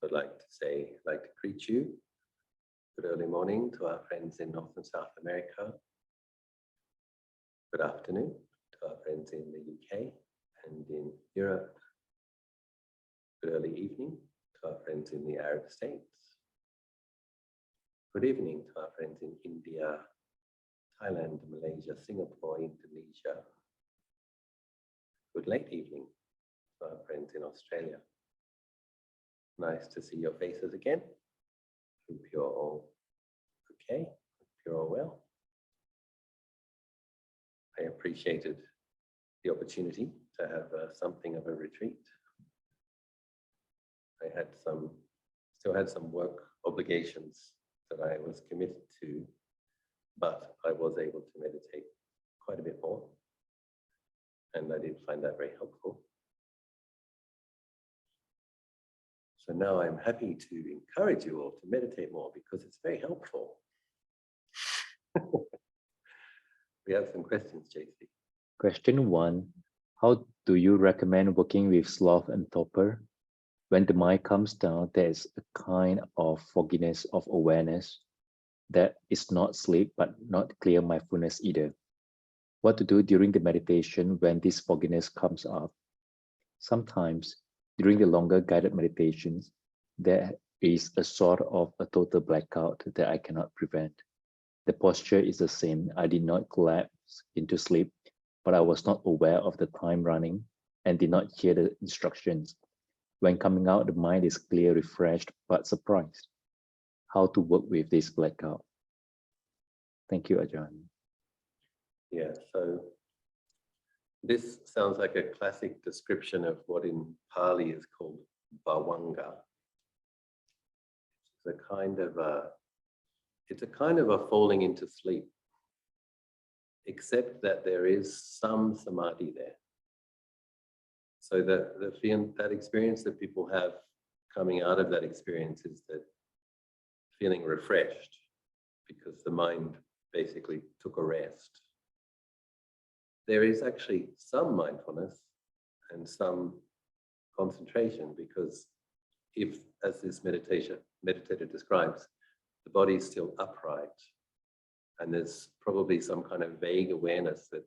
So I'd like to greet you. Good early morning to our friends in North and South America. Good afternoon to our friends in the UK and in Europe. Good early evening to our friends in the Arab states. Good evening to our friends in India, Thailand, Malaysia, Singapore, Indonesia. Good late evening to our friends in Australia. Nice to see your faces again. Hope you're all okay. Hope you're all well. I appreciated the opportunity to have something of a retreat. I had still had some work obligations that I was committed to, but I was able to meditate quite a bit more. And I did find that very helpful. So now I'm happy to encourage you all to meditate more because it's very helpful. We have some questions, JC. Question 1. How do you recommend working with sloth and torpor? When the mind comes down, there is a kind of fogginess of awareness that is not sleep, but not clear mindfulness either. What to do during the meditation when this fogginess comes up? Sometimes, during the longer guided meditations, there is a sort of a total blackout that I cannot prevent. The posture is the same. I did not collapse into sleep, but I was not aware of the time running and did not hear the instructions. When coming out, the mind is clear, refreshed, but surprised. How to work with this blackout? Thank you, Ajahn. Yeah, so this sounds like a classic description of what in Pali is called bhavanga. It's a kind of a falling into sleep, except that there is some samadhi there. So that experience that people have coming out of that experience is that feeling refreshed because the mind basically took a rest. There is actually some mindfulness and some concentration because if, as this meditator describes, the body is still upright and there's probably some kind of vague awareness that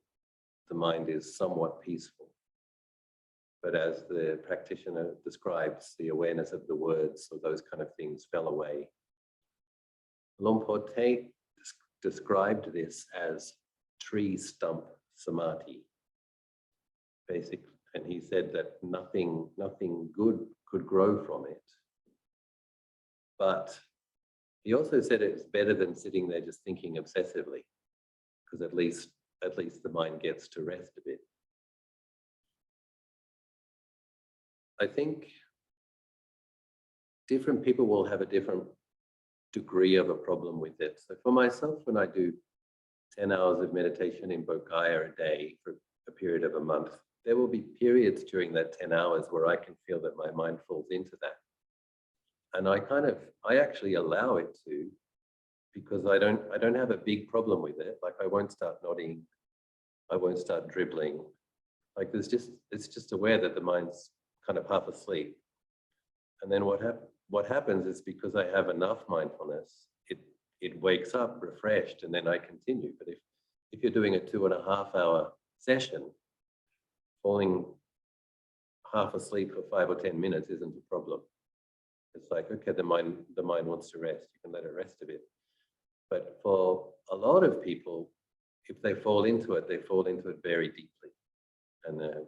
the mind is somewhat peaceful. But as the practitioner describes, the awareness of the words or those kind of things fell away. Lumpur Tate described this as tree stump samadhi, basically, and he said that nothing good could grow from it. But he also said it's better than sitting there just thinking obsessively, because at least the mind gets to rest a bit. I think different people will have a different degree of a problem with it. So for myself, when I do 10 hours of meditation in Bodhgaya a day for a period of a month, there will be periods during that 10 hours where I can feel that my mind falls into that. And I actually allow it to, because I don't have a big problem with it. Like I won't start nodding, I won't start dribbling. Like it's just aware that the mind's kind of half asleep. And then what happens is because I have enough mindfulness, it wakes up refreshed and then I continue. But if you're doing a 2.5 hour session, falling half asleep for 5 or 10 minutes isn't a problem. It's like, okay, the mind wants to rest, you can let it rest a bit. But for a lot of people, if they fall into it, they fall into it very deeply. And the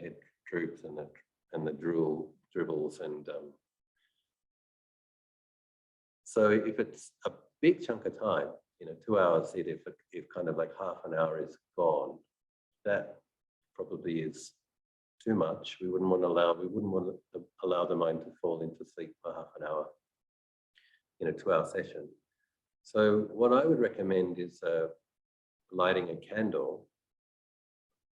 head droops and the drool dribbles. And so if it's a big chunk of time, 2 hours, if kind of like half an hour is gone, that probably is too much. We wouldn't want to allow the mind to fall into sleep for half an hour in a 2-hour session. So what I would recommend is lighting a candle.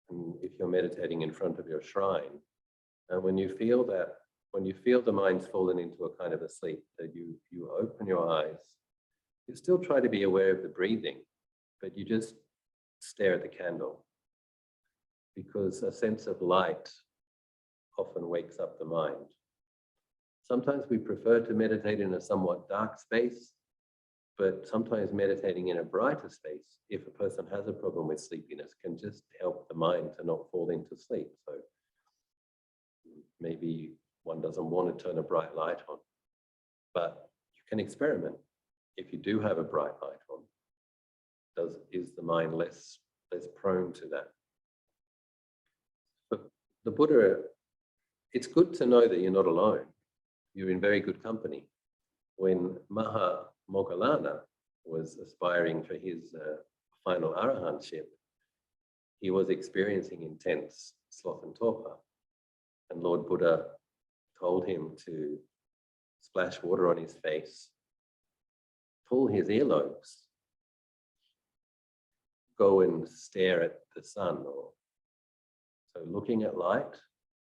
And if you're meditating in front of your shrine, and when you feel the mind's fallen into a kind of a sleep, that you open your eyes, you still try to be aware of the breathing, but you just stare at the candle, because a sense of light often wakes up the mind. Sometimes we prefer to meditate in a somewhat dark space, but sometimes meditating in a brighter space, if a person has a problem with sleepiness, can just help the mind to not fall into sleep. So maybe one doesn't want to turn a bright light on, but you can experiment. If you do have a bright light on, is the mind less prone to that? But the Buddha, it's good to know that you're not alone. You're in very good company. When Maha Moggallana was aspiring for his final arahantship, he was experiencing intense sloth and torpor. And Lord Buddha told him to splash water on his face, pull his earlobes, go and stare at the sun, or so looking at light.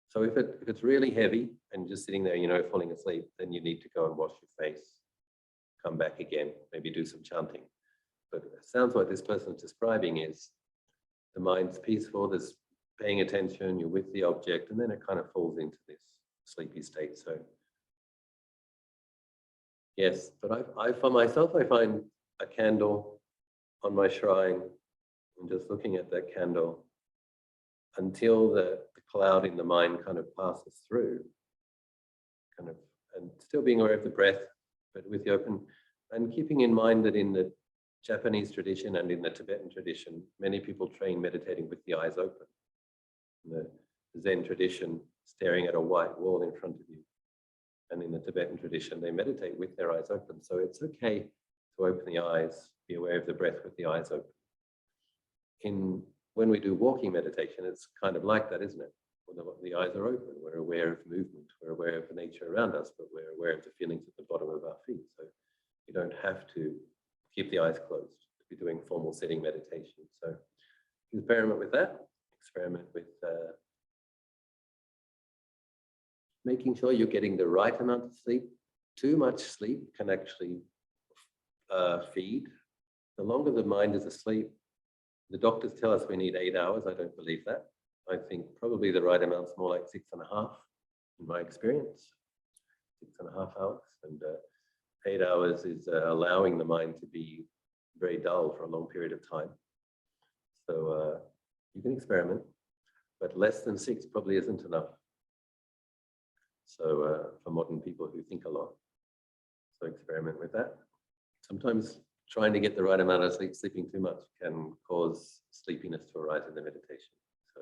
So if it's really heavy and just sitting there, falling asleep, then you need to go and wash your face, come back again, maybe do some chanting. But it sounds like this person's describing is the mind's peaceful, there's paying attention, you're with the object, and then it kind of falls into this sleepy state. So yes, but I for myself, I find a candle on my shrine and just looking at that candle until the cloud in the mind kind of passes through, and still being aware of the breath, but with the open, and keeping in mind that in the Japanese tradition and in the Tibetan tradition, many people train meditating with the eyes open. In the Zen tradition, staring at a white wall in front of you. And in the Tibetan tradition, they meditate with their eyes open. So it's okay to open the eyes, be aware of the breath with the eyes open. When we do walking meditation, it's kind of like that, isn't it? When the eyes are open, we're aware of movement, we're aware of the nature around us, but we're aware of the feelings at the bottom of our feet. So you don't have to keep the eyes closed to be doing formal sitting meditation. So experiment with that. Experiment with making sure you're getting the right amount of sleep. Too much sleep can actually feed. The longer the mind is asleep, the doctors tell us we need 8 hours. I don't believe that. I think probably the right amount is more like 6.5 in my experience, 6.5 hours. And 8 hours is allowing the mind to be very dull for a long period of time. So you can experiment, but less than 6 probably isn't enough. So for modern people who think a lot, so experiment with that. Sometimes trying to get the right amount of sleep, sleeping too much can cause sleepiness to arise in the meditation. So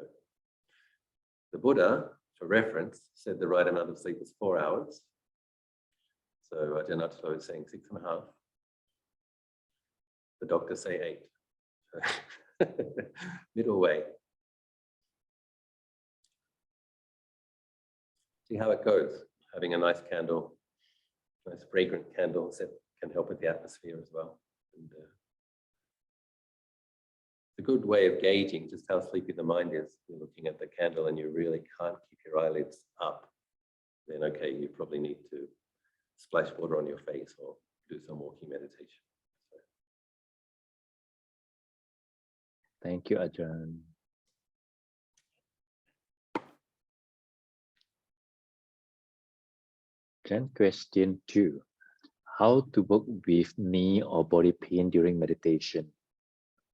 the Buddha, for reference, said the right amount of sleep was 4 hours. So Ajahn is saying 6.5. The doctors say 8. Middle way. See how it goes. Having a nice candle, nice fragrant candle can help with the atmosphere as well. And it's a good way of gauging just how sleepy the mind is. You're looking at the candle and you really can't keep your eyelids up. Then okay, you probably need to splash water on your face or do some walking meditation. Thank you, Ajahn. Then question 2. How to work with knee or body pain during meditation?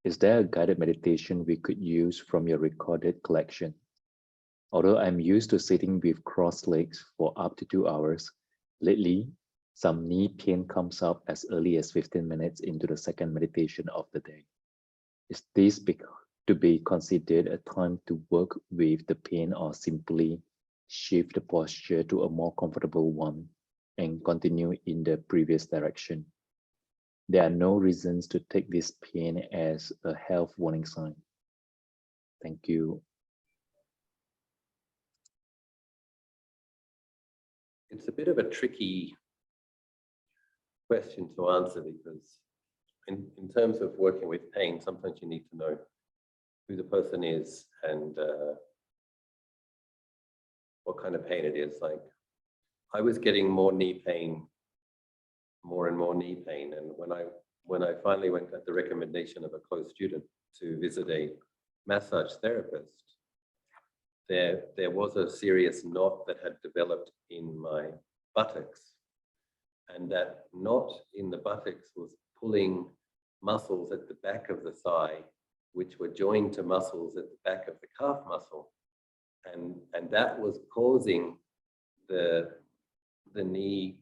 Is there a guided meditation we could use from your recorded collection? Although I'm used to sitting with crossed legs for up to 2 hours, lately, some knee pain comes up as early as 15 minutes into the second meditation of the day. Is this to be considered a time to work with the pain, or simply shift the posture to a more comfortable one and continue in the previous direction? There are no reasons to take this pain as a health warning sign. Thank you. It's a bit of a tricky question to answer, because in terms of working with pain, sometimes you need to know who the person is and what kind of pain it is. Like, I was getting more knee pain, more and more knee pain, and when I finally went at the recommendation of a close student to visit a massage therapist, there was a serious knot that had developed in my buttocks, and that knot in the buttocks was pulling muscles at the back of the thigh, which were joined to muscles at the back of the calf muscle. And that was causing the knee,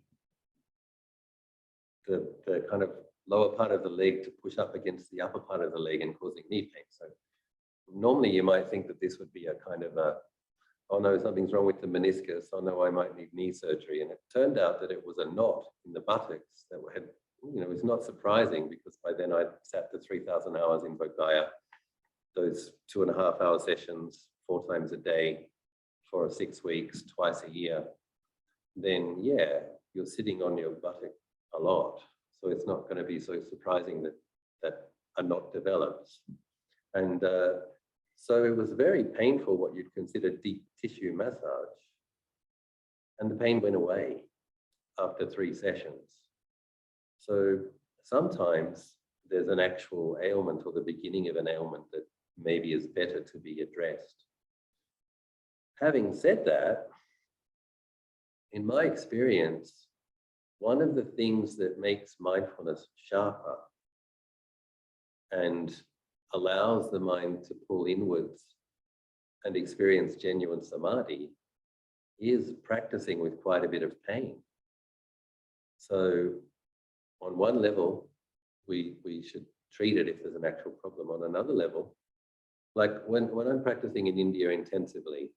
the kind of lower part of the leg to push up against the upper part of the leg and causing knee pain. So normally you might think that this would be a kind of a, oh no, something's wrong with the meniscus, oh no, I might need knee surgery. And it turned out that it was a knot in the buttocks that had, it's not surprising, because by then I'd sat the 3,000 hours in Bodhgaya, those 2.5-hour sessions 4 times a day for 6 weeks, twice a year. Then yeah, you're sitting on your buttock a lot. So it's not going to be so surprising that a knot develops. And so it was very painful, what you'd consider deep tissue massage. And the pain went away after 3 sessions. So sometimes there's an actual ailment or the beginning of an ailment that maybe is better to be addressed. Having said that, in my experience, one of the things that makes mindfulness sharper and allows the mind to pull inwards and experience genuine samadhi is practicing with quite a bit of pain. So on one level, we should treat it if there's an actual problem. On another level, like when I'm practicing in India intensively,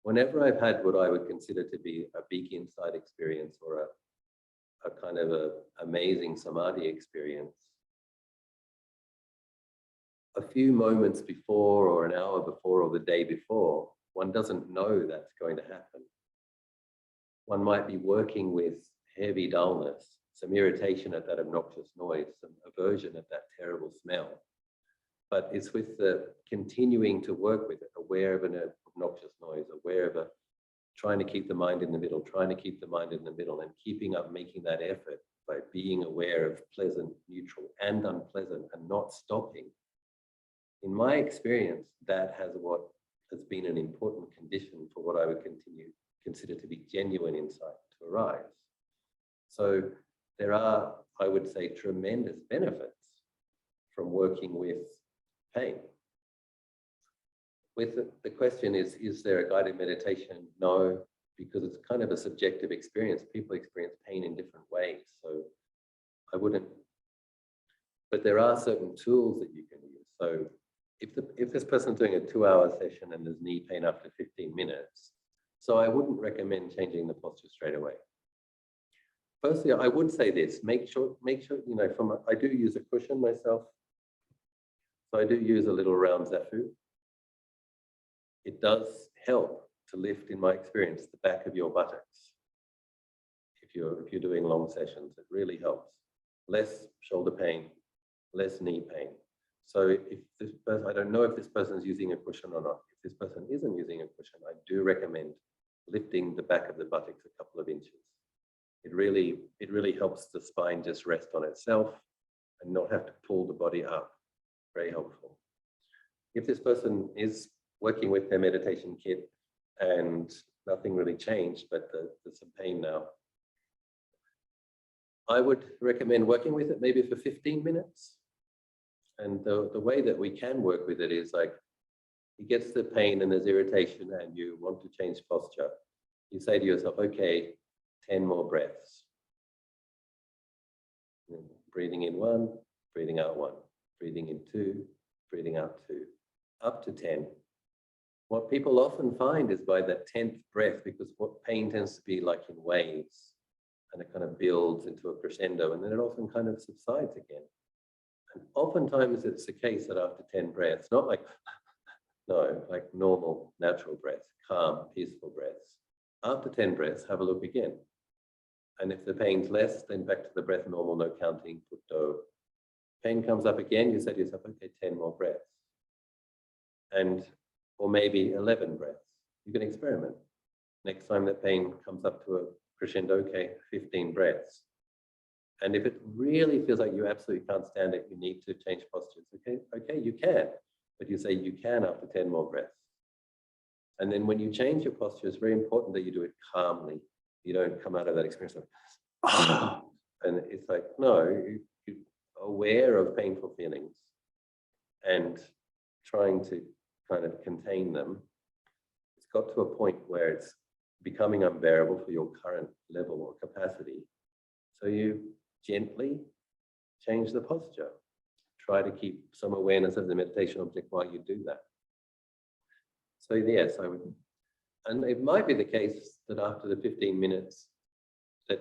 whenever I've had what I would consider to be a big insight experience or a kind of a amazing samadhi experience, a few moments before or an hour before or the day before, one doesn't know that's going to happen. One might be working with heavy dullness, some irritation at that obnoxious noise, some aversion at that terrible smell. But it's with the continuing to work with it, aware of an obnoxious noise, aware of trying to keep the mind in the middle, and keeping up making that effort by being aware of pleasant, neutral, and unpleasant, and not stopping. In my experience, that has been an important condition for what I would consider to be genuine insight to arise. So there are, I would say, tremendous benefits from working with pain. With the question is there a guided meditation? No, because it's kind of a subjective experience. People experience pain in different ways. So I wouldn't, but there are certain tools that you can use. So if this person's doing a 2-hour session and there's knee pain after 15 minutes, so I wouldn't recommend changing the posture straight away. Firstly, I would say this, make sure, I do use a cushion myself. So I do use a little round zafu. It does help to lift, in my experience, the back of your buttocks. If you're doing long sessions, it really helps. Less shoulder pain, less knee pain. So if this person, I don't know if this person is using a cushion or not. If this person isn't using a cushion, I do recommend lifting the back of the buttocks a couple of inches. It really helps the spine just rest on itself and not have to pull the body up. Very helpful. If this person is working with their meditation kit and nothing really changed, but there's some pain now, I would recommend working with it maybe for 15 minutes. And the way that we can work with it is like, it gets the pain and there's irritation and you want to change posture. You say to yourself, okay, 10 more breaths. Breathing in 1, breathing out 1, breathing in 2, breathing out 2, up to 10. What people often find is by that 10th breath, because what pain tends to be like in waves, and it kind of builds into a crescendo, and then it often kind of subsides again. And oftentimes it's the case that after 10 breaths, not like, no, like normal, natural breaths, calm, peaceful breaths. After 10 breaths, have a look again. And if the pain's less, then back to the breath normal, no counting, putto. Pain comes up again, you say to yourself, okay, 10 more breaths. Or maybe 11 breaths. You can experiment. Next time that pain comes up to a crescendo, okay, 15 breaths. And if it really feels like you absolutely can't stand it, you need to change postures, okay, you can. But you say you can after 10 more breaths. And then when you change your posture, it's very important that you do it calmly. You don't come out of that experience of, ah, and it's like, no, you're aware of painful feelings and trying to kind of contain them. It's got to a point where it's becoming unbearable for your current level or capacity. So you gently change the posture. Try to keep some awareness of the meditation object while you do that. So yes, I would, and it might be the case that after the 15 minutes that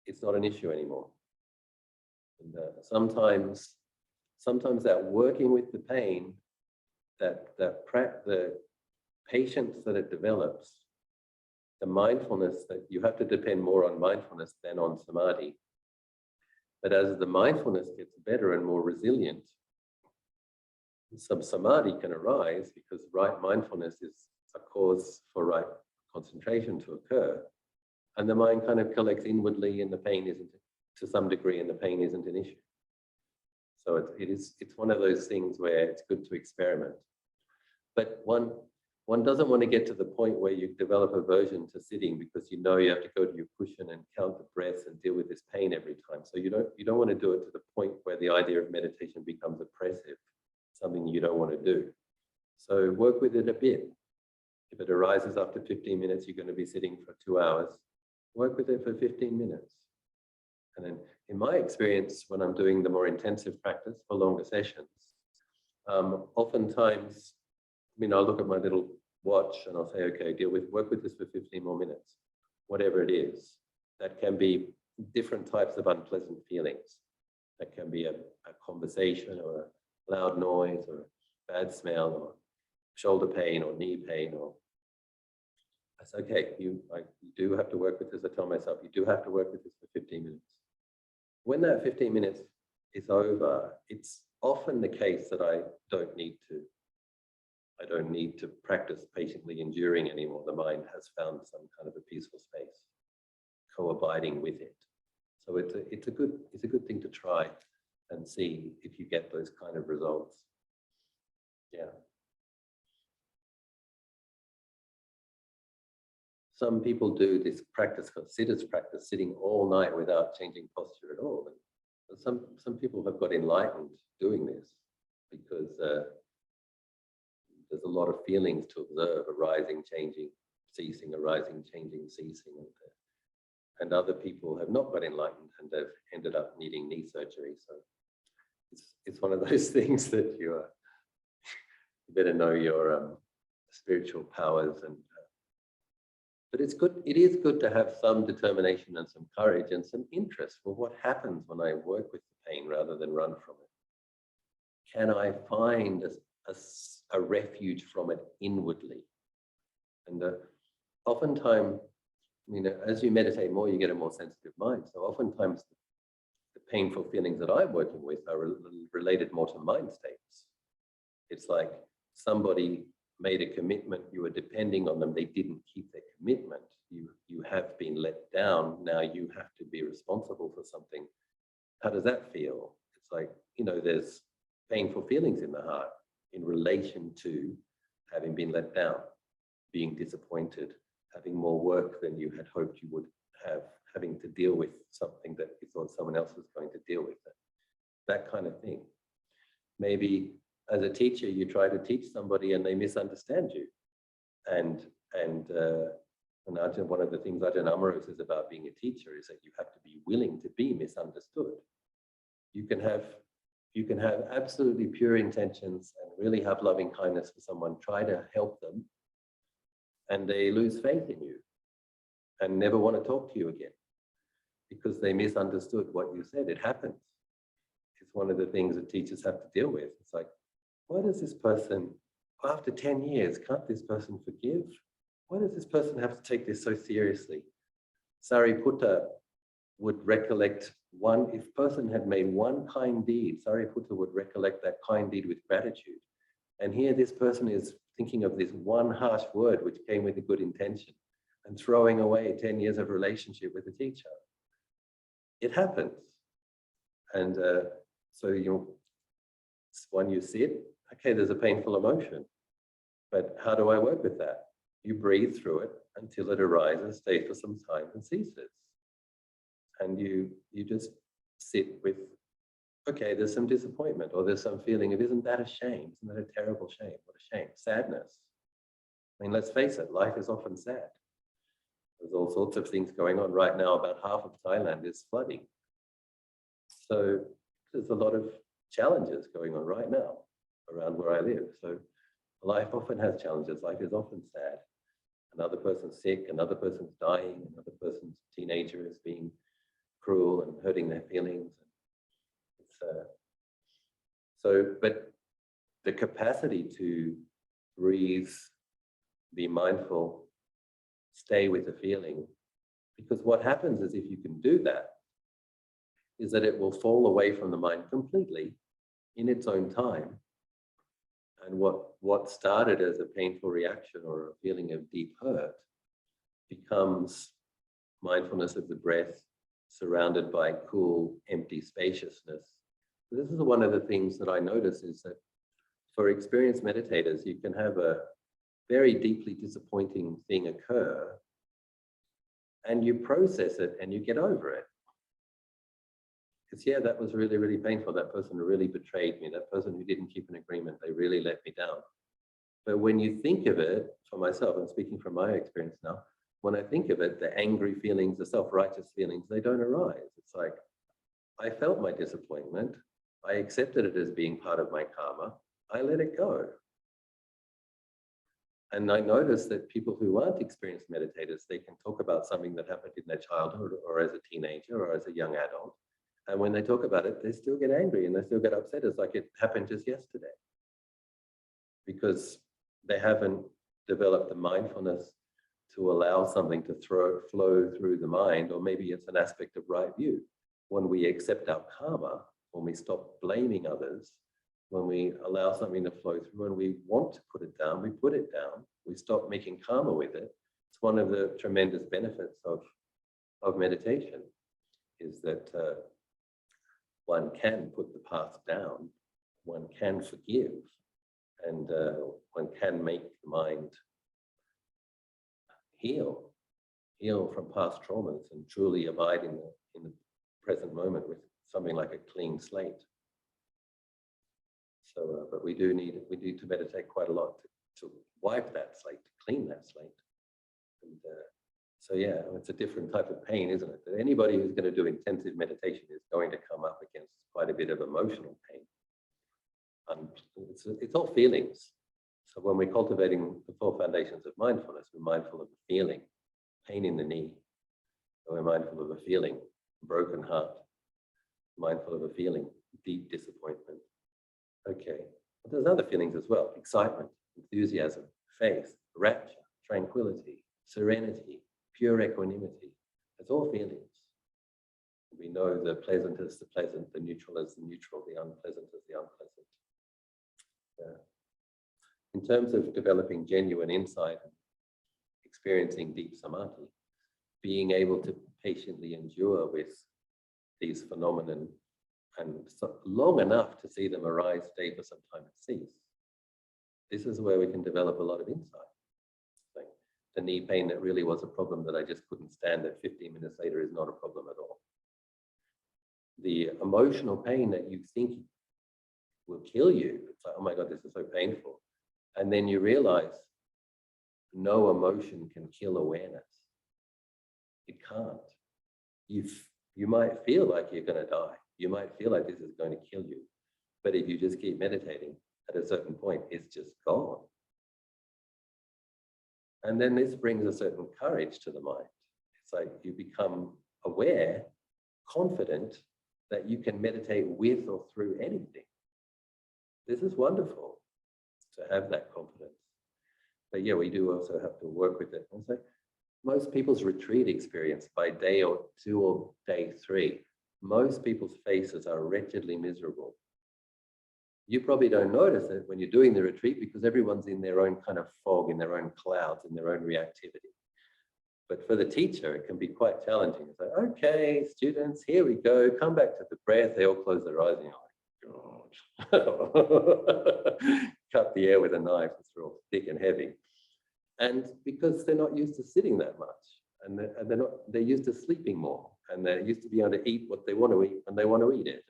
it's not an issue anymore. And sometimes that working with the pain, the patience that it develops, the mindfulness that you have to depend more on mindfulness than on samadhi. But as the mindfulness gets better and more resilient, some samadhi can arise because right mindfulness is a cause for right concentration to occur. And the mind kind of collects inwardly and the pain isn't, to some degree, and the pain isn't an issue. So it's one of those things where it's good to experiment. But one doesn't want to get to the point where you develop aversion to sitting because you know you have to go to your cushion and count the breaths and deal with this pain every time. So you don't want to do it to the point where the idea of meditation becomes oppressive, something you don't want to do. So work with it a bit. If it arises after 15 minutes, you're going to be sitting for 2 hours. Work with it for 15 minutes. And then in my experience, when I'm doing the more intensive practice for longer sessions, oftentimes, I'll look at my little watch and I'll say, okay, work with this for 15 more minutes, whatever it is. That can be different types of unpleasant feelings. That can be a conversation or a loud noise or a bad smell or shoulder pain or knee pain. Or that's okay. You do have to work with this. I tell myself, you do have to work with this for 15 minutes. When that 15 minutes is over, it's often the case that I don't need to practice patiently enduring anymore. The mind has found some kind of a peaceful space, co-abiding with it. So it's a good thing to try and see if you get those kind of results. Yeah. Some people do this practice called sitters practice, sitting all night without changing posture at all. And some people have got enlightened doing this because there's a lot of feelings to observe: arising, changing, ceasing, arising, changing, ceasing. And other people have not got enlightened and have ended up needing knee surgery. So it's one of those things that you better know your spiritual powers. But it's good. It is good to have some determination and some courage and some interest for what happens when I work with the pain rather than run from it. Can I find a refuge from it inwardly? And oftentimes, as you meditate more, you get a more sensitive mind. So oftentimes, the painful feelings that I'm working with are related more to mind states. It's like somebody made a commitment, you were depending on them, they didn't keep their commitment. You have been let down, now you have to be responsible for something. How does that feel? It's like, there's painful feelings in the heart in relation to having been let down, being disappointed, having more work than you had hoped you would have, having to deal with something that you thought someone else was going to deal with. That kind of thing. Maybe as a teacher, you try to teach somebody and they misunderstand you. And Ajahn, one of the things Ajahn Armour says about being a teacher is that you have to be willing to be misunderstood. You can have absolutely pure intentions and really have loving kindness for someone, try to help them, and they lose faith in you and never want to talk to you again because they misunderstood what you said. It happens. It's one of the things that teachers have to deal with. It's like, why does this person, after 10 years, can't this person forgive? Why does this person have to take this so seriously? Sariputta would recollect if a person had made one kind deed, Sariputta would recollect that kind deed with gratitude. And here this person is thinking of this one harsh word which came with a good intention and throwing away 10 years of relationship with the teacher. It happens. And so when you see it, okay, there's a painful emotion, but how do I work with that? You breathe through it until it arises, stays for some time and ceases. And you just sit with, okay, there's some disappointment, or there's some feeling of, isn't that a shame? Isn't that a terrible shame? What a shame. Sadness. I mean, let's face it, life is often sad. There's all sorts of things going on right now. About half of Thailand is flooding. So there's a lot of challenges going on right now around where I live. So life often has challenges. Life is often sad. Another person's sick, another person's dying, another person's teenager is being cruel and hurting their feelings. But the capacity to breathe, be mindful, stay with the feeling, because what happens is, if you can do that, is that it will fall away from the mind completely in its own time. And what started as a painful reaction or a feeling of deep hurt becomes mindfulness of the breath, surrounded by cool, empty spaciousness. This is one of the things that I notice, is that for experienced meditators, you can have a very deeply disappointing thing occur, and you process it and you get over it. Because, yeah, that was really, really painful. That person really betrayed me. That person who didn't keep an agreement, they really let me down. But when you think of it, for myself, I'm speaking from my experience now, when I think of it, the angry feelings, the self-righteous feelings, they don't arise. It's like, I felt my disappointment. I accepted it as being part of my karma. I let it go. And I noticed that people who aren't experienced meditators, they can talk about something that happened in their childhood or as a teenager or as a young adult. And when they talk about it, they still get angry and they still get upset. It's like it happened just yesterday. Because they haven't developed the mindfulness to allow something to flow through the mind, or maybe it's an aspect of right view. When we accept our karma, when we stop blaming others, when we allow something to flow through and we want to put it down, we put it down. We stop making karma with it. It's one of the tremendous benefits of meditation, is that one can put the past down, one can forgive, and one can make the mind heal from past traumas and truly abide in the present moment with something like a clean slate. So, but we do need to meditate quite a lot to wipe that slate, to clean that slate. And so, yeah, it's a different type of pain, isn't it? That anybody who's going to do intensive meditation is going to come up against quite a bit of emotional pain. And it's all feelings. So when we're cultivating the Four Foundations of Mindfulness, we're mindful of the feeling, pain in the knee. We're mindful of a feeling, broken heart. Mindful of a feeling, deep disappointment. Okay, but there's other feelings as well: excitement, enthusiasm, faith, rapture, tranquility, serenity, pure equanimity. It's all feelings. We know the pleasant as the pleasant, the neutral as the neutral, the unpleasant as the unpleasant. In terms of developing genuine insight and experiencing deep samadhi, being able to patiently endure with these phenomena and long enough to see them arise, stay for some time and cease. This is where we can develop a lot of insight. Like the knee pain that really was a problem that I just couldn't stand, that 15 minutes later is not a problem at all. The emotional pain that you think will kill you, it's like, oh my God, this is so painful. And then you realize no emotion can kill awareness. It can't. You might feel like you're going to die. You might feel like this is going to kill you. But if you just keep meditating, at a certain point, it's just gone. And then this brings a certain courage to the mind. It's like you become aware, confident that you can meditate with or through anything. This is wonderful to have that confidence. But yeah, we do also have to work with it. And so most people's retreat experience by day or 2 or day 3, most people's faces are wretchedly miserable. You probably don't notice it when you're doing the retreat because everyone's in their own kind of fog, in their own clouds, in their own reactivity. But for the teacher, it can be quite challenging. It's like, okay, students, here we go. Come back to the breath. They all close their eyes and you're like, God. Cut the air with a knife. It's real thick and heavy. And because they're not used to sitting that much, and they're used to sleeping more, and they're used to be able to eat what they want to eat when they want to eat it.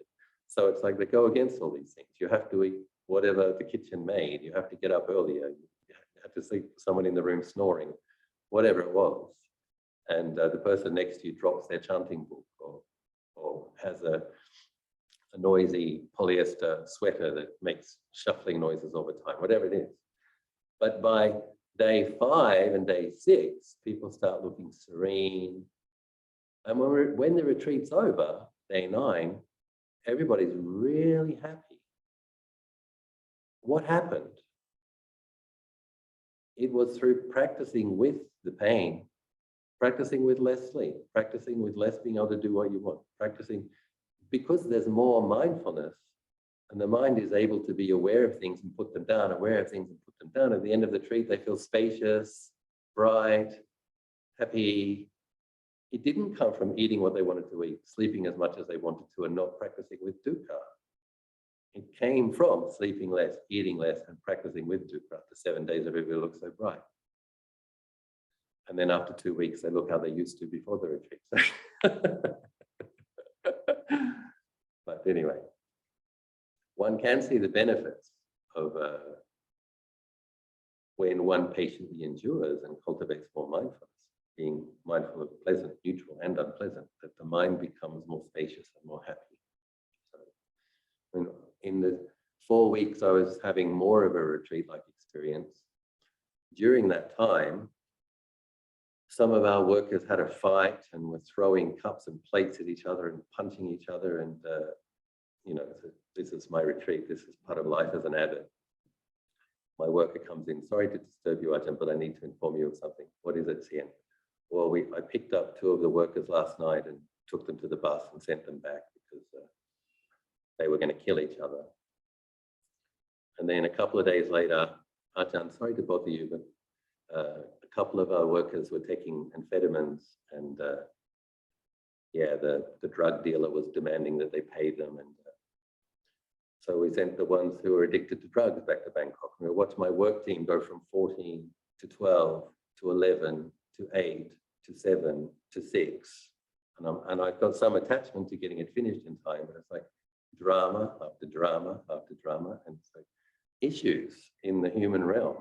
So it's like they go against all these things. You have to eat whatever the kitchen made. You have to get up earlier. You have to sleep with someone in the room snoring, whatever it was. And the person next to you drops their chanting book, or has a noisy polyester sweater that makes shuffling noises all the time, whatever it is. But by day 5 and day 6, people start looking serene. And when the retreat's over, day 9, everybody's really happy. What happened? It was through practicing with the pain, practicing with less sleep, practicing with less being able to do what you want, practicing because there's more mindfulness, and the mind is able to be aware of things and put them down, aware of things and put them down. At the end of the retreat, they feel spacious, bright, happy. It didn't come from eating what they wanted to eat, sleeping as much as they wanted to, and not practicing with dukkha. It came from sleeping less, eating less, and practicing with dukkha. After 7 days, everybody looks so bright. And then after 2 weeks, they look how they used to before the retreat. But anyway, one can see the benefits of when one patiently endures and cultivates more mindfulness, being mindful of pleasant, neutral, and unpleasant, that the mind becomes more spacious and more happy. So in the 4 weeks, I was having more of a retreat-like experience. During that time, some of our workers had a fight and were throwing cups and plates at each other and punching each other. And, this is my retreat. This is part of life as an abbot. My worker comes in. Sorry to disturb you, Ajahn, but I need to inform you of something. What is it, Sien? Well, I picked up 2 of the workers last night and took them to the bus and sent them back because they were going to kill each other. And then a couple of days later, Ajahn, sorry to bother you, but a couple of our workers were taking amphetamines, and the drug dealer was demanding that they pay them. And so we sent the ones who were addicted to drugs back to Bangkok. And we watched my work team go from 14 to 12 to 11 to 8 to 7 to 6. And I've got some attachment to getting it finished in time, but it's like drama after drama after drama. And so issues in the human realm.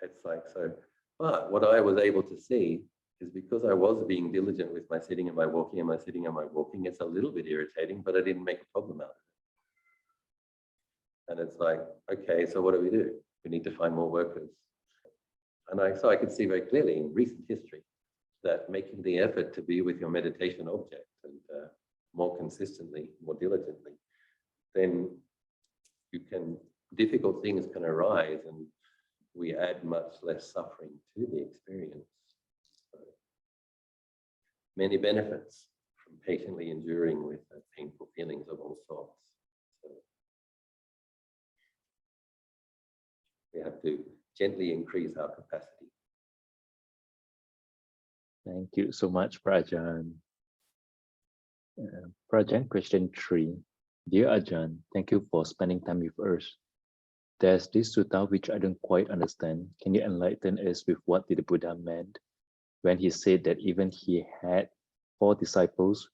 It's like, so, but what I was able to see is because I was being diligent with my sitting and my walking and my sitting and my walking, it's a little bit irritating, but I didn't make a problem out of it. And it's like, okay, so what do? We need to find more workers. And so I could see very clearly in recent history that making the effort to be with your meditation object and more consistently, more diligently, then difficult things can arise and we add much less suffering to the experience. So, many benefits from patiently enduring with painful feelings of all sorts. So, we have to gently increase our capacity. Thank you so much, Ajahn. Ajahn, question 3. Dear Ajahn, thank you for spending time with us. There's this sutta which I don't quite understand. Can you enlighten us with what did the Buddha meant when he said that even he had 4 disciples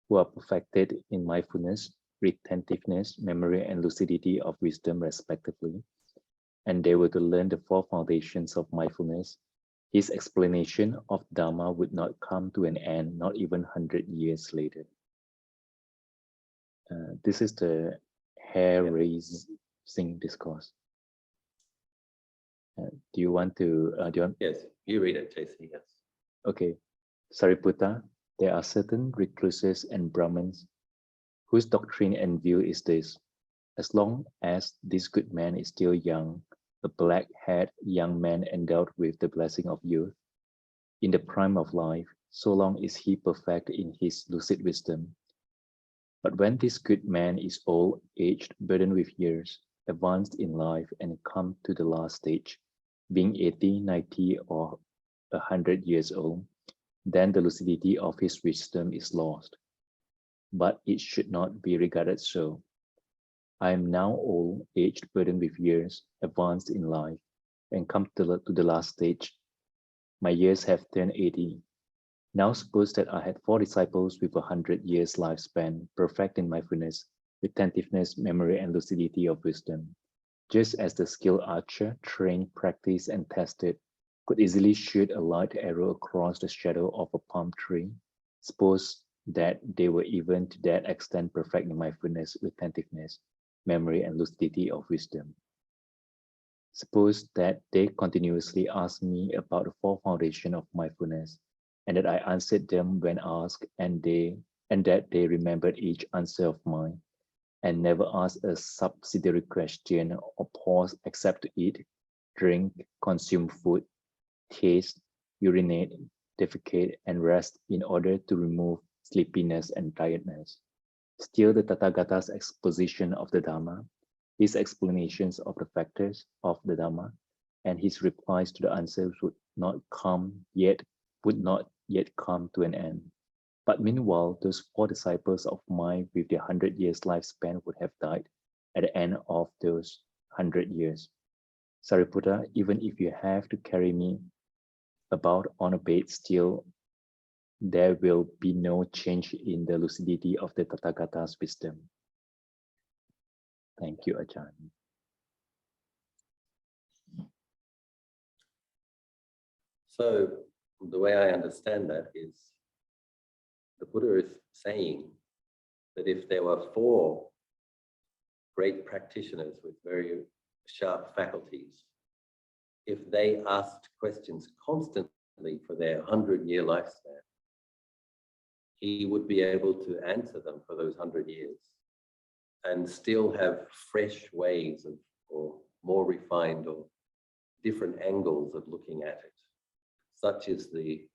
who are perfected in mindfulness, retentiveness, memory, and lucidity of wisdom respectively, and they were to learn the 4 foundations of mindfulness? His explanation of Dhamma would not come to an end, not even 100 years later. This is the hair-raising discourse. Do you want to? Yes, you read it, JC. Yes. Okay. Sariputta, there are certain recluses and Brahmins whose doctrine and view is this: as long as this good man is still young, a black-haired young man endowed with the blessing of youth, in the prime of life, so long is he perfect in his lucid wisdom. But when this good man is old, aged, burdened with years, advanced in life, and come to the last stage, being 80, 90, or 100 years old, then the lucidity of his wisdom is lost. But it should not be regarded so. I am now old, aged, burdened with years, advanced in life. and come to the last stage. My years have turned 80. Now suppose that I had 4 disciples with 100 years lifespan, perfect in mindfulness, retentiveness, memory, and lucidity of wisdom. Just as the skilled archer, trained, practiced, and tested, could easily shoot a light arrow across the shadow of a palm tree, suppose that they were even to that extent perfect in mindfulness, retentiveness, memory, and lucidity of wisdom. Suppose that they continuously asked me about the four foundations of mindfulness, and that I answered them when asked, and that they remembered each answer of mine, and never asked a subsidiary question or pause except to eat, drink, consume food, taste, urinate, defecate, and rest in order to remove sleepiness and tiredness. Still, the Tathagata's exposition of the Dhamma, his explanations of the factors of the Dhamma, and his replies to the answers would not yet come to an end. But meanwhile, those 4 disciples of mine with their 100 years lifespan would have died at the end of those 100 years. Sariputta, even if you have to carry me about on a bed, still there will be no change in the lucidity of the Tathagata's wisdom. Thank you, Ajahn. So the way I understand that is the Buddha is saying that if there were 4 great practitioners with very sharp faculties, if they asked questions constantly for their 100-year lifespan, he would be able to answer them for those 100 years and still have fresh ways of, or more refined or different angles of looking at it. Such is the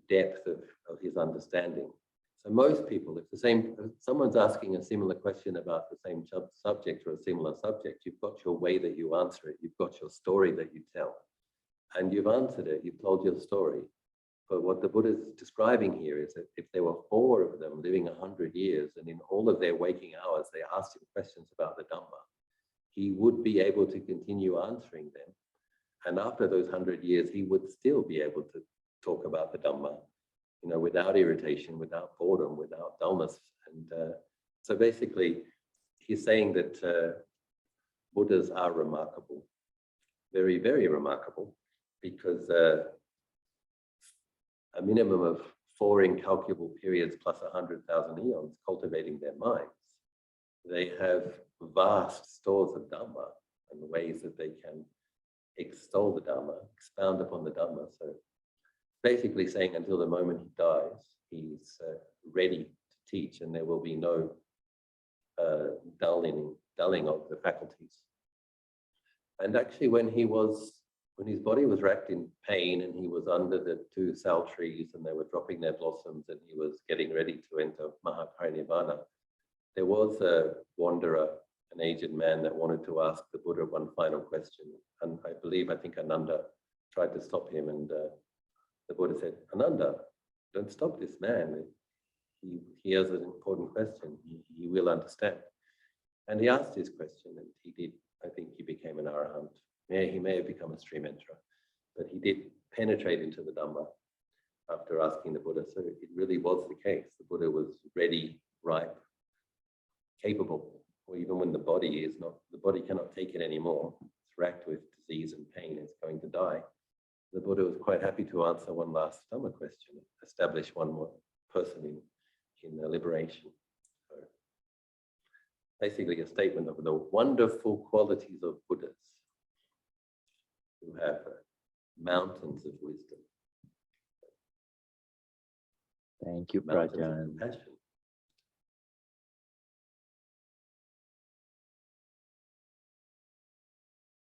depth of his understanding. So most people, if someone's asking a similar question about the same subject or a similar subject, you've got your way that you answer it, you've got your story that you tell, and you've answered it, you've told your story. But what the Buddha is describing here is that if there were 4 of them living 100 years, and in all of their waking hours, they asked him questions about the Dhamma, he would be able to continue answering them. And after those 100 years, he would still be able to talk about the Dhamma, without irritation, without boredom, without dullness. And so basically, he's saying that Buddhas are remarkable, very, very remarkable, because a minimum of 4 incalculable periods plus 100,000 eons cultivating their minds. They have vast stores of Dhamma and the ways that they can extol the Dhamma, expound upon the Dhamma. So basically saying until the moment he dies, he's ready to teach, and there will be no dulling of the faculties. And actually when his body was racked in pain and he was under the 2 sal trees and they were dropping their blossoms and he was getting ready to enter Mahaparinibbana, there was a wanderer, an aged man, that wanted to ask the Buddha one final question. And I think Ananda tried to stop him, and the Buddha said, "Ananda, don't stop this man. He has an important question. He will understand." And he asked his question, and he did. I think he became an arahant. He may have become a Srimantra, but he did penetrate into the Dhamma after asking the Buddha. So it really was the case. The Buddha was ready, ripe, capable, or even when the body cannot take it anymore. It's racked with disease and pain, it's going to die. The Buddha was quite happy to answer one last Dhamma question, establish one more person in liberation. So basically a statement of the wonderful qualities of Buddhas who have mountains of wisdom. Thank you, Mountains of Ajahn. compassion.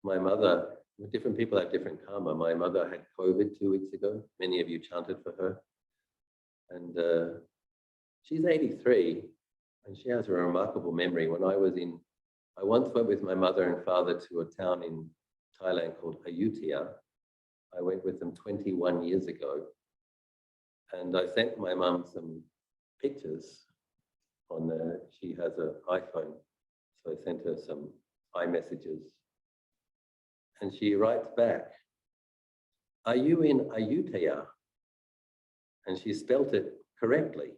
My mother, different people have different karma. My mother had COVID 2 weeks ago. Many of you chanted for her. And she's 83 and she has a remarkable memory. I once went with my mother and father to a town in Thailand called Ayutthaya. I went with them 21 years ago. And I sent my mum some pictures she has an iPhone. So I sent her some iMessages. And she writes back, "Are you in Ayutthaya?" And she spelt it correctly.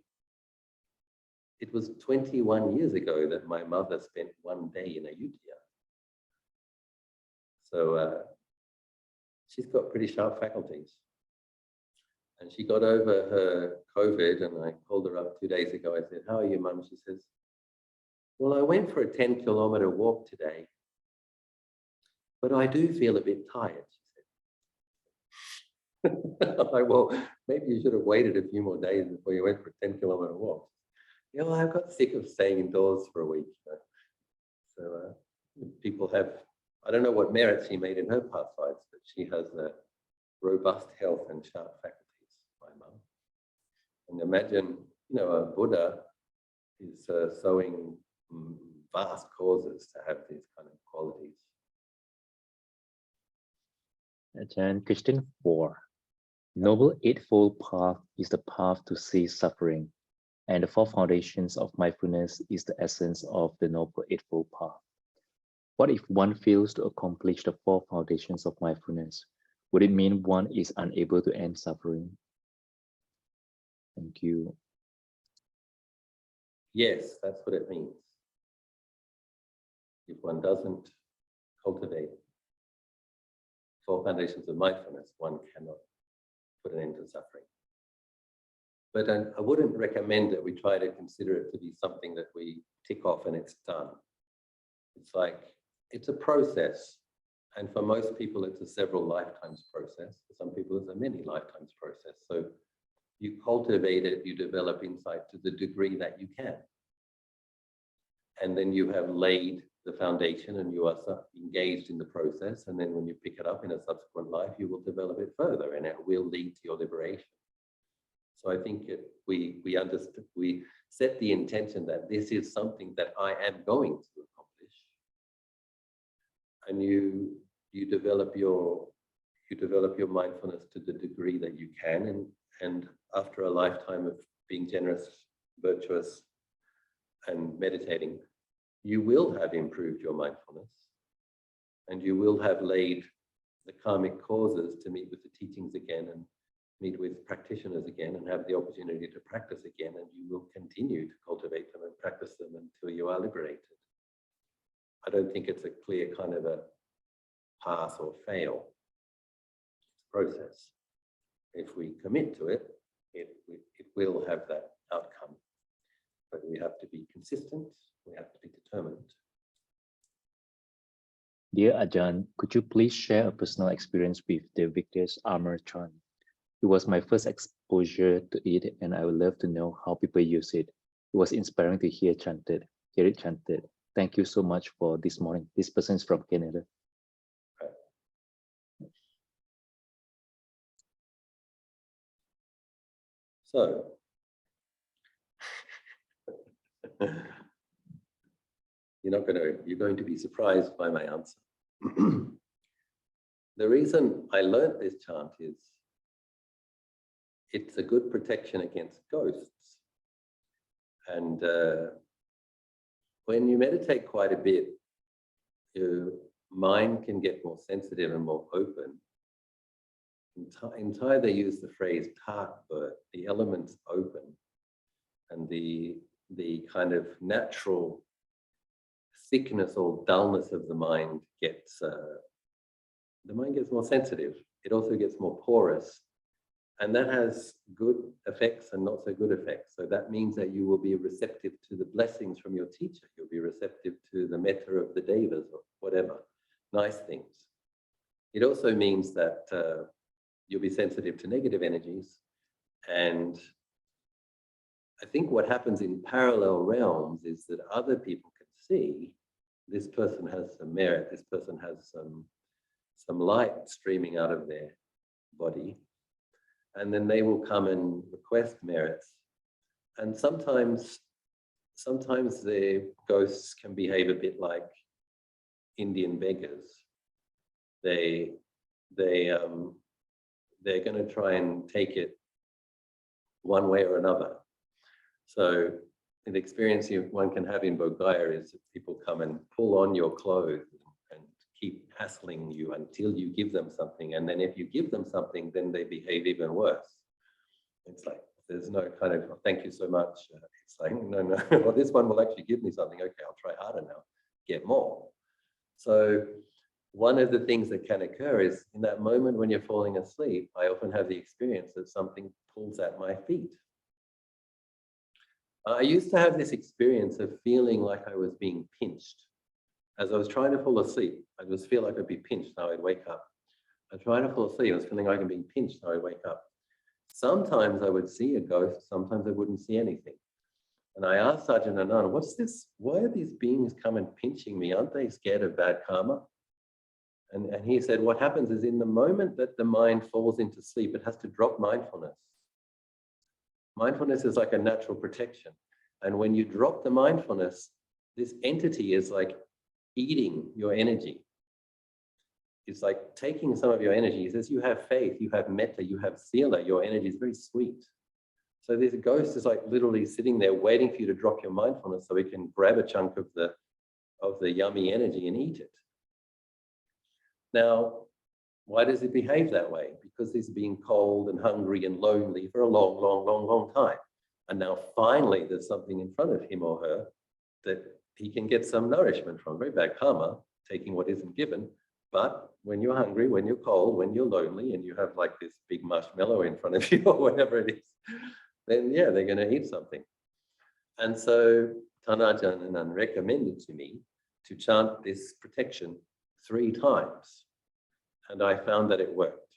It was 21 years ago that my mother spent one day in Ayutthaya. So she's got pretty sharp faculties. And she got over her COVID, and I called her up 2 days ago. I said, "How are you, Mum?" She says, "Well, I went for a 10-kilometer walk today, but I do feel a bit tired," she said. I'm like, "Well, maybe you should have waited a few more days before you went for a 10-kilometer walk." You know, I got sick of staying indoors for a week. So people have, I don't know what merit she made in her past lives, but she has a robust health and sharp faculties, my mum. And imagine, you know, a Buddha is sowing vast causes to have these kind of qualities. Ajahn, question 4. Noble Eightfold Path is the path to cease suffering, and the Four Foundations of Mindfulness is the essence of the Noble Eightfold Path. What if one fails to accomplish the Four Foundations of Mindfulness? Would it mean one is unable to end suffering? Thank you. Yes, that's what it means. If one doesn't cultivate Four Foundations of Mindfulness, one cannot put an end to suffering. But I wouldn't recommend that we try to consider it to be something that we tick off and it's done. It's like, it's a process. And for most people, it's a several lifetimes process. For some people, it's a many lifetimes process. So you cultivate it, you develop insight to the degree that you can. And then you have laid the foundation and you are engaged in the process. And then when you pick it up in a subsequent life, you will develop it further and it will lead to your liberation. So I think we set the intention that this is something that I am going to accomplish. And you develop your mindfulness to the degree that you can. And after a lifetime of being generous, virtuous, and meditating, you will have improved your mindfulness, and you will have laid the karmic causes to meet with the teachings again and meet with practitioners again and have the opportunity to practice again, and you will continue to cultivate them and practice them until you are liberated. I don't think it's a clear kind of a pass or fail. It's a process. If we commit to it, it will have that outcome. But we have to be consistent, we have to be determined. Dear Ajahn, could you please share a personal experience with the Victor's Armour chant? It was my first exposure to it, and I would love to know how people use it. It was inspiring to hear it chanted. Thank you so much for this morning. This person is from Canada. So, you're going to be surprised by my answer. The reason I learned this chant is it's a good protection against ghosts. And when you meditate quite a bit, your mind can get more sensitive and more open. In Thai, they use the phrase torpor, the elements open, and the kind of natural thickness or dullness of the mind gets more sensitive. It also gets more porous, and that has good effects and not so good effects. So that means that you will be receptive to the blessings from your teacher. You'll be receptive to the metta of the devas or whatever, nice things. It also means that you'll be sensitive to negative energies. And I think what happens in parallel realms is that other people can see this person has some merit, this person has some light streaming out of their body, and then they will come and request merits. And sometimes the ghosts can behave a bit like Indian beggars. They're going to try and take it one way or another. So the experience one can have in Bodh Gaya is that people come and pull on your clothes and keep hassling you until you give them something. And then if you give them something, then they behave even worse. It's like, there's no kind of, oh, thank you so much. It's like, no, well, this one will actually give me something. Okay, I'll try harder now, get more. So one of the things that can occur is in that moment when you're falling asleep, I often have the experience that something pulls at my feet. I used to have this experience of feeling like I was being pinched. As I was trying to fall asleep, I just feel like I'd be pinched, now I'd wake up. I'd try to fall asleep, I was feeling like I'm being pinched, now I'd wake up. Sometimes I would see a ghost, sometimes I wouldn't see anything. And I asked Ajahn Anan, what's this? Why are these beings coming pinching me? Aren't they scared of bad karma? And he said, what happens is in the moment that the mind falls into sleep, it has to drop mindfulness. Mindfulness is like a natural protection. And when you drop the mindfulness, this entity is like eating your energy. It's like taking some of your energy. He says, you have faith, you have metta, you have sila, your energy is very sweet. So this ghost is like literally sitting there waiting for you to drop your mindfulness so it can grab a chunk of the yummy energy and eat it. Now, why does it behave that way? Because he's been cold and hungry and lonely for a long time. And now finally there's something in front of him or her that he can get some nourishment from. Very bad karma, taking what isn't given. But when you're hungry, when you're cold, when you're lonely, and you have like this big marshmallow in front of you or whatever it is, then yeah, they're going to eat something. And so Ajahn Anan recommended to me to chant this protection 3 times. And I found that it worked.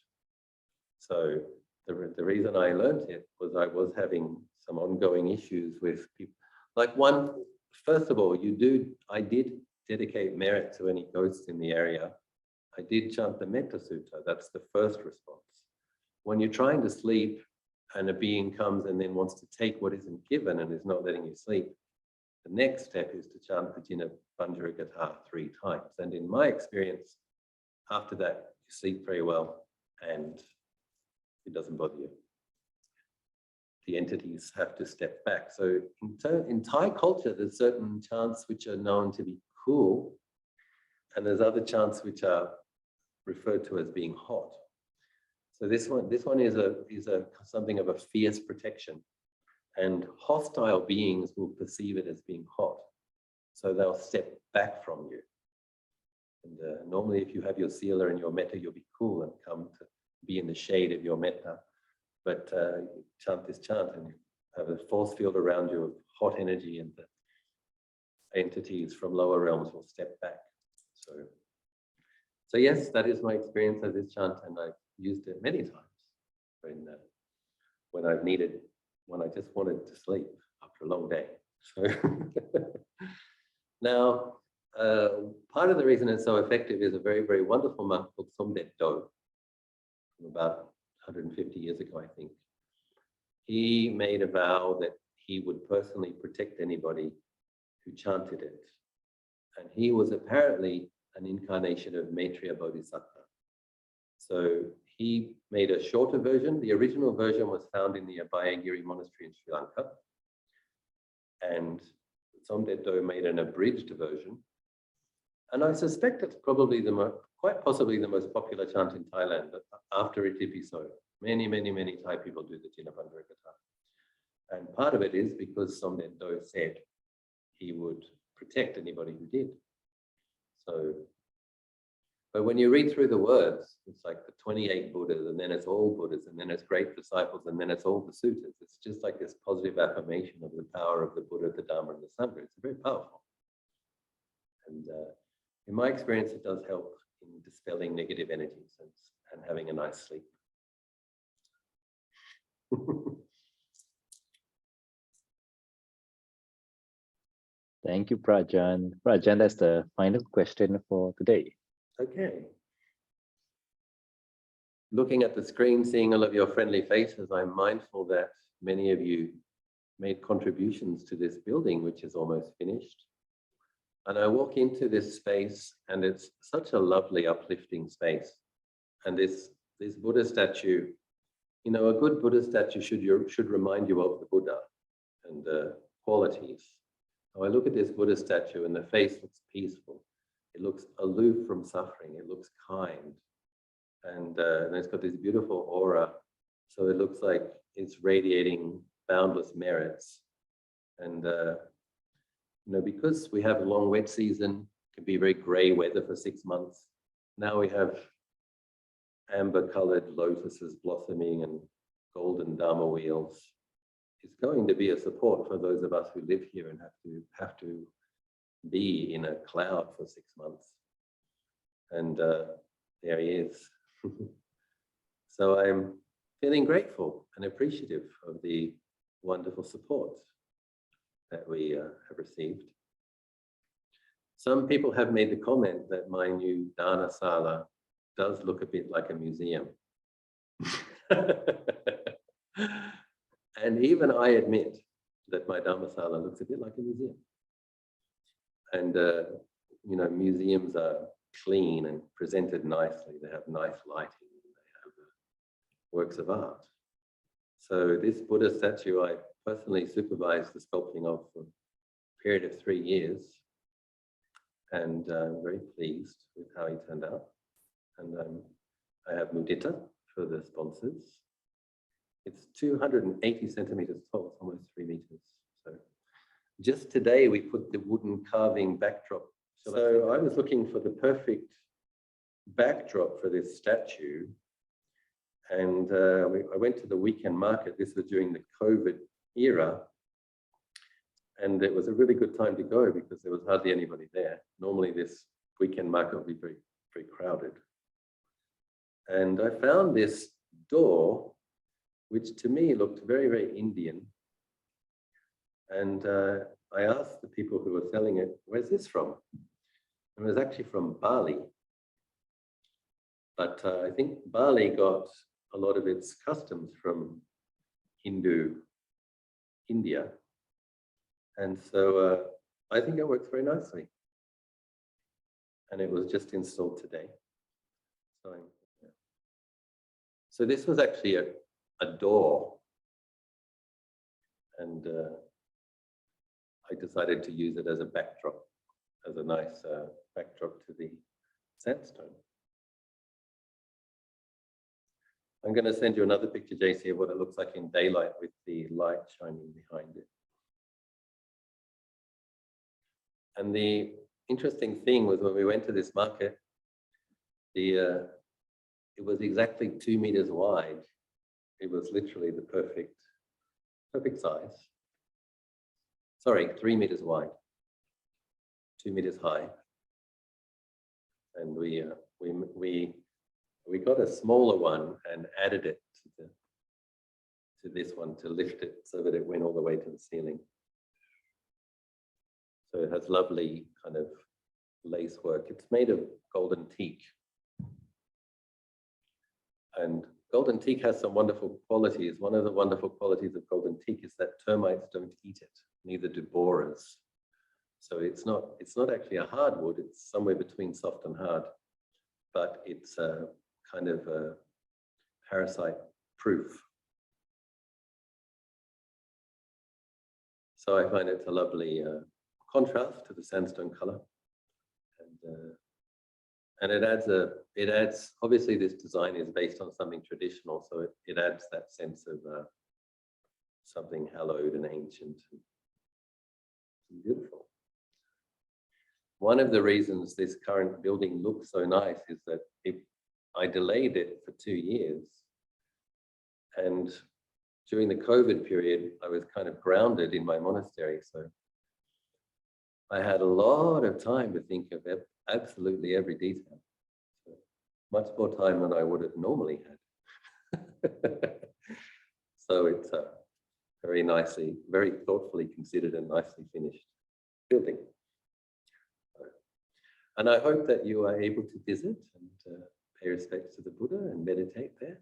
So the reason I learned it was I was having some ongoing issues with people. Like first of all, I did dedicate merit to any ghosts in the area. I did chant the Metta Sutta. That's the first response. When you're trying to sleep and a being comes and then wants to take what isn't given and is not letting you sleep, the next step is to chant the Jina Bandhara Gatha 3 times. And in my experience, after that, you sleep very well and it doesn't bother you. The entities have to step back. So in Thai culture, there's certain chants which are known to be cool, and there's other chants which are referred to as being hot. So this one is something of a fierce protection, and hostile beings will perceive it as being hot. So they'll step back from you. And normally if you have your sila and your metta, you'll be cool and come to be in the shade of your metta. But chant this chant and you have a force field around you of hot energy, and the entities from lower realms will step back. So yes, that is my experience of this chant, and I've used it many times when I just wanted to sleep after a long day. So now, part of the reason it's so effective is a very, very wonderful monk called Somdet Do, from about 150 years ago, I think. He made a vow that he would personally protect anybody who chanted it. And he was apparently an incarnation of Maitreya Bodhisattva. So he made a shorter version. The original version was found in the Abhayagiri monastery in Sri Lanka. And Somdet Do made an abridged version. And I suspect it's probably quite possibly the most popular chant in Thailand after Itipiso. Many Thai people do the Jina Bandhara Gatha. And part of it is because Somdet Do said he would protect anybody who did. So, but when you read through the words, it's like the 28 Buddhas, and then it's all Buddhas, and then it's great disciples, and then it's all the suttas. It's just like this positive affirmation of the power of the Buddha, the Dhamma, and the Sangha. It's very powerful. And in my experience, it does help in dispelling negative energies and having a nice sleep. Thank you, Prajan. Prajan, that's the final question for today. Okay. Looking at the screen, seeing all of your friendly faces, I'm mindful that many of you made contributions to this building, which is almost finished. And I walk into this space, and it's such a lovely, uplifting space. And this Buddha statue, you know, a good Buddha statue should remind you of the Buddha and the qualities. So I look at this Buddha statue, and the face looks peaceful. It looks aloof from suffering. It looks kind. And it's got this beautiful aura. So it looks like it's radiating boundless merits. And, because we have a long wet season, it can be very gray weather for 6 months. Now we have amber-colored lotuses blossoming and golden Dhamma wheels. It's going to be a support for those of us who live here and have to be in a cloud for 6 months. And there he is. So I'm feeling grateful and appreciative of the wonderful support that we have received. Some people have made the comment that my new Dana Sala does look a bit like a museum. And even I admit that my Dhammasala looks a bit like a museum. And, museums are clean and presented nicely. They have nice lighting. They have works of art. So this Buddha statue, I personally supervised the sculpting of for a period of 3 years. And I'm very pleased with how he turned out. And I have mudita for the sponsors. It's 280 centimeters tall, it's almost 3 meters. So just today we put the wooden carving backdrop. So I was looking for the perfect backdrop for this statue. And I went to the weekend market. This was during the COVID era. And it was a really good time to go because there was hardly anybody there. Normally this weekend market would be very, very crowded. And I found this door, which to me looked very, very Indian. And I asked the people who were selling it, where's this from? And it was actually from Bali. But I think Bali got a lot of its customs from India. And so I think it works very nicely. And it was just installed today. So this was actually a door. And I decided to use it as a backdrop, as a nice backdrop to the sandstone. I'm going to send you another picture, JC, of what it looks like in daylight with the light shining behind it. And the interesting thing was when we went to this market, it was exactly 2 meters wide. It was literally the perfect size. Sorry, 3 meters wide, 2 meters high. And we got a smaller one and added it to this one to lift it so that it went all the way to the ceiling. So it has lovely kind of lace work. It's made of golden teak. And golden teak has some wonderful qualities. One of the wonderful qualities of golden teak is that termites don't eat it, neither do borers. So it's not actually a hard wood, it's somewhere between soft and hard, but it's kind of parasite proof. So I find it's a lovely contrast to the sandstone color. And it adds, obviously this design is based on something traditional, so it adds that sense of something hallowed and ancient and beautiful. One of the reasons this current building looks so nice is that I delayed it for 2 years. And during the COVID period, I was kind of grounded in my monastery. So I had a lot of time to think of absolutely every detail. So much more time than I would have normally had. So it's a very nicely, very thoughtfully considered and nicely finished building. And I hope that you are able to visit and pay respects to the Buddha and meditate there.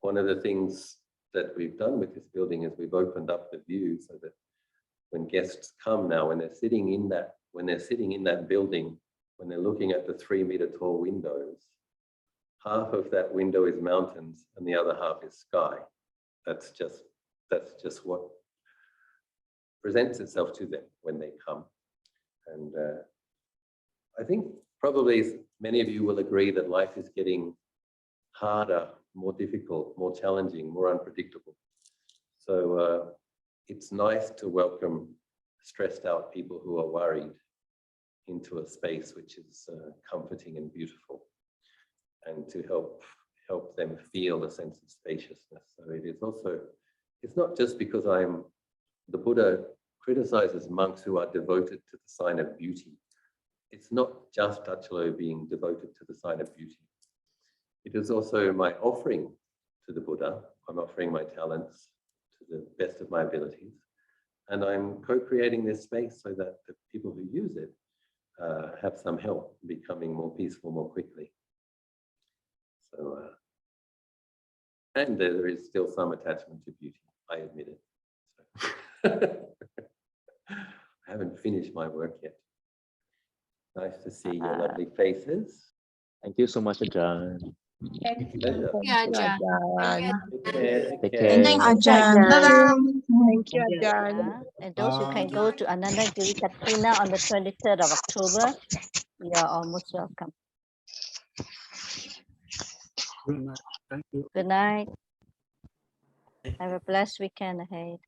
One of the things that we've done with this building is we've opened up the view so that when guests come now, when they're sitting in that building, when they're looking at the 3 meter tall windows, half of that window is mountains and the other half is sky. That's just what presents itself to them when they come. And I think probably many of you will agree that life is getting harder, more difficult, more challenging, more unpredictable. So it's nice to welcome stressed out people who are worried into a space which is comforting and beautiful, and to help them feel a sense of spaciousness. So it is also, it's not just because the Buddha criticizes monks who are devoted to the sign of beauty. It's not just Tachalo being devoted to the sign of beauty. It is also my offering to the Buddha. I'm offering my talents to the best of my abilities. And I'm co-creating this space so that the people who use it have some help becoming more peaceful more quickly. So, and there is still some attachment to beauty, I admit it. So. I haven't finished my work yet. Nice to see your lovely faces. Thank you so much, Ajahn. Pleasure. Yeah, Ajahn. Take care. Take care. care. Thank you, Ajahn. Thank you, Ajahn. And those who can go to Anandagiri Katrina on the 23rd of October, you are almost welcome. Good night. Thank you. Good night. Have a blessed weekend ahead.